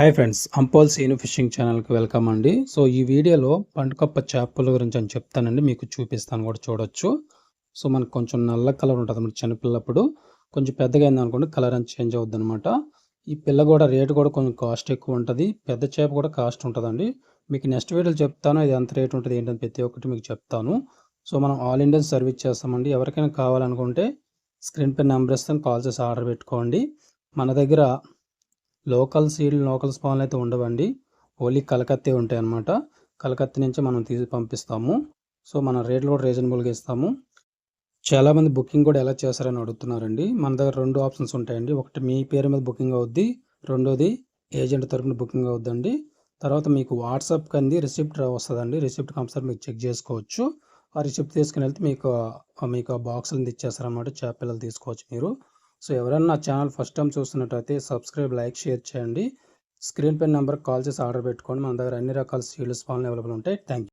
Hi friends, అంపోల్ scene fishing ఛానల్కి welcome అండి. So ఈ వీడియోలో పండుకప్ప చేపల గురించి అని చెప్తానండి, మీకు చూపిస్తాను కూడా చూడొచ్చు. సో మనకు కొంచెం నల్ల కలర్ ఉంటుంది అన్నమాట చిన్నపిల్లప్పుడు. కొంచెం పెద్దగా అయింది అనుకోండి కలర్ అని చేంజ్ అవుద్ది అనమాట. ఈ పిల్ల కూడా రేటు కూడా కొంచెం కాస్ట్ ఎక్కువ ఉంటుంది, పెద్ద చేప కూడా కాస్ట్ ఉంటుందండి. మీకు నెక్స్ట్ వీడియోలో చెప్తాను ఇది ఎంత రేట్ ఉంటుంది ఏంటని ప్రతి ఒక్కటి మీకు చెప్తాను. సో మనం ఆల్ ఇండియన్ సర్వీస్ చేస్తామండి. ఎవరికైనా కావాలనుకుంటే స్క్రీన్ పై నెంబర్ ఇస్తాను, కాల్ చేసి ఆర్డర్ పెట్టుకోండి. మన దగ్గర లోకల్ స్పాన్లు అయితే ఉండవండి, ఓన్లీ కలకత్తే ఉంటాయి అన్నమాట. కలకత్తా నుంచి మనం తీసి పంపిస్తాము. సో మన రేట్లు కూడా రీజనబుల్గా ఇస్తాము. చాలామంది బుకింగ్ కూడా ఎలా చేస్తారని అడుగుతున్నారండి. మన దగ్గర 2 ఆప్షన్స్ ఉంటాయండి. ఒకటి మీ పేరు మీద బుకింగ్ అవుద్ది, రెండోది ఏజెంట్ తరపున బుకింగ్ అవుద్దండి. తర్వాత మీకు వాట్సాప్కి అంది రిసిప్ట్ వస్తుందండి. రిసిప్ట్ కంపల్సరీ మీకు చెక్ చేసుకోవచ్చు. ఆ రిసిప్ట్ తీసుకుని వెళ్తే మీకు ఆ బాక్సులను ఇచ్చేస్తారనమాట. చేప పిల్లలు తీసుకోవచ్చు మీరు. సో ఎవరైనా నా ఛానల్ ఫస్ట్ టైం చూస్తున్నట్టయితే సబ్స్క్రైబ్, లైక్, షేర్ చేయండి. స్క్రీన్ పై నెంబర్కి కాల్ చేసి ఆర్డర్ పెట్టుకోండి. మన దగ్గర అన్ని రకాల సీడ్స్ స్పాన్లు అవైలబుల్ ఉంటాయి. Thank you.